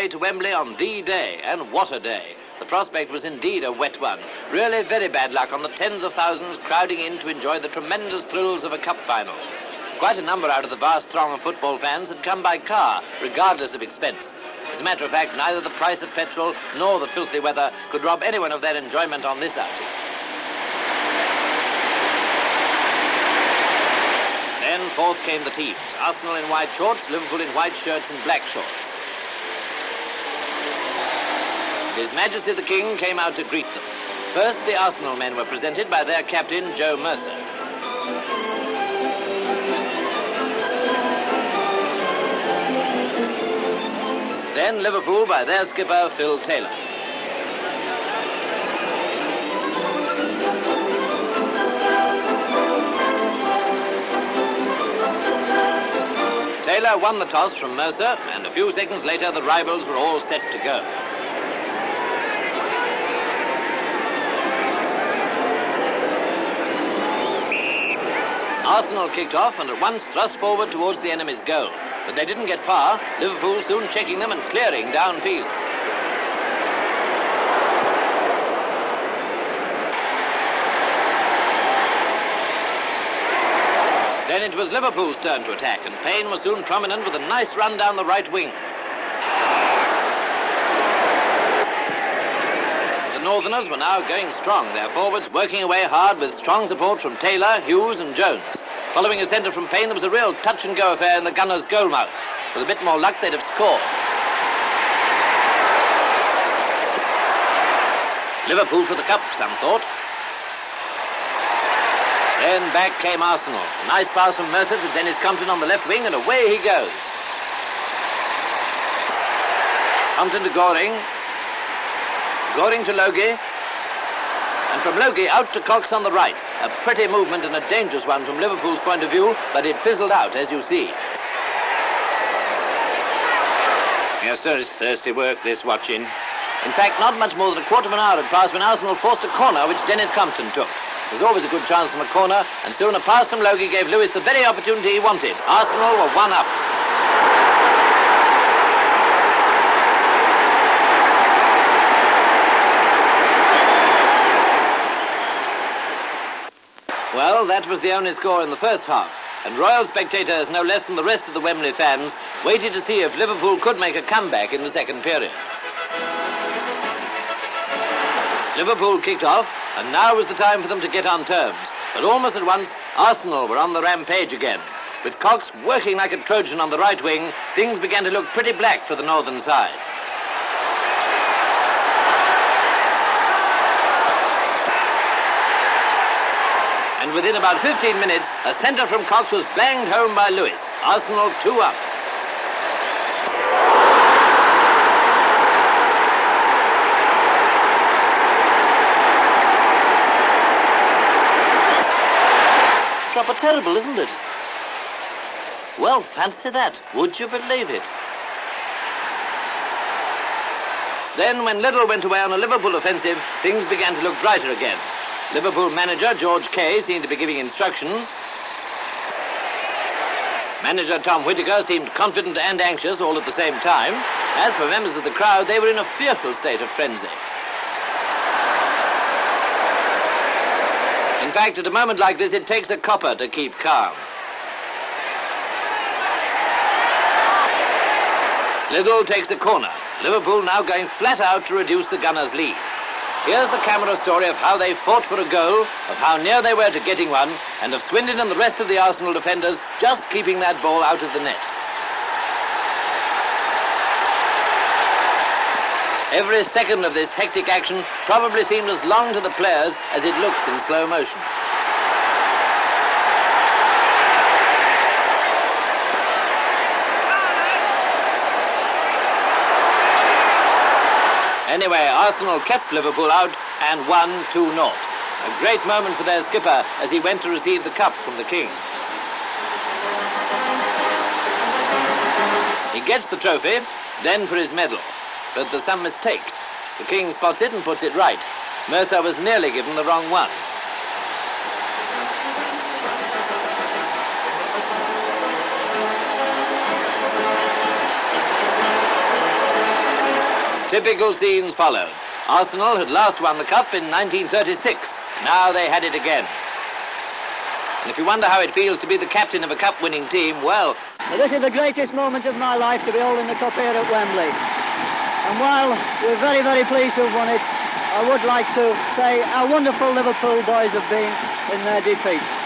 away to Wembley on the day, and what a day. The prospect was indeed a wet one. Really very bad luck on the tens of thousands crowding in to enjoy the tremendous thrills of a cup final. Quite a number out of the vast throng of football fans had come by car, regardless of expense. As a matter of fact, neither the price of petrol nor the filthy weather could rob anyone of their enjoyment on this outing. Then forth came the teams. Arsenal in white shorts, Liverpool in white shirts and black shorts. His Majesty the King came out to greet them. First, the Arsenal men were presented by their captain, Joe Mercer. Then Liverpool by their skipper, Phil Taylor. Taylor won the toss from Mercer, and a few seconds later the rivals were all set to go. Arsenal kicked off and at once thrust forward towards the enemy's goal. But they didn't get far, Liverpool soon checking them and clearing downfield. Then it was Liverpool's turn to attack, and Payne was soon prominent with a nice run down the right wing. The Northerners were now going strong, their forwards working away hard with strong support from Taylor, Hughes and Jones. Following a centre from Payne, there was a real touch-and-go affair in the Gunners' goal mouth. With a bit more luck, they'd have scored. Liverpool for the cup, some thought. Then back came Arsenal. A nice pass from Mercer to Dennis Compton on the left wing, and away he goes. Compton to Goring. Goring to Logie. And from Logie out to Cox on the right. A pretty movement and a dangerous one from Liverpool's point of view, but it fizzled out, as you see. Yes, sir, it's thirsty work, this watching. In fact, not much more than a quarter of an hour had passed when Arsenal forced a corner, which Dennis Compton took. There was always a good chance from a corner, and soon a pass from Logie gave Lewis the very opportunity he wanted. Arsenal were 1 up. Well, that was the only score in the first half, and royal spectators, no less than the rest of the Wembley fans, waited to see if Liverpool could make a comeback in the second period. Liverpool kicked off, and now was the time for them to get on terms. But almost at once, Arsenal were on the rampage again. With Cox working like a Trojan on the right wing, things began to look pretty black for the northern side. And within about 15 minutes, a centre from Cox was banged home by Lewis. Arsenal 2 up. Proper terrible, isn't it? Well, fancy that. Would you believe it? Then, when Liddell went away on a Liverpool offensive, things began to look brighter again. Liverpool manager George Kay seemed to be giving instructions. Manager Tom Whittaker seemed confident and anxious all at the same time. As for members of the crowd, they were in a fearful state of frenzy. In fact, at a moment like this, it takes a copper to keep calm. Liddell takes a corner. Liverpool now going flat out to reduce the Gunners' lead. Here's the camera story of how they fought for a goal, of how near they were to getting one, and of Swindon and the rest of the Arsenal defenders just keeping that ball out of the net. Every second of this hectic action probably seemed as long to the players as it looks in slow motion. Anyway, Arsenal kept Liverpool out and won 2-0. A great moment for their skipper as he went to receive the cup from the King. He gets the trophy, then for his medal. But there's some mistake. The King spots it and puts it right. Mercer was nearly given the wrong one. Typical scenes followed. Arsenal had last won the Cup in 1936. Now they had it again. And if you wonder how it feels to be the captain of a Cup-winning team, well... This is the greatest moment of my life, to be holding the Cup here at Wembley. And while we're very, very pleased to have won it, I would like to say how wonderful Liverpool boys have been in their defeat.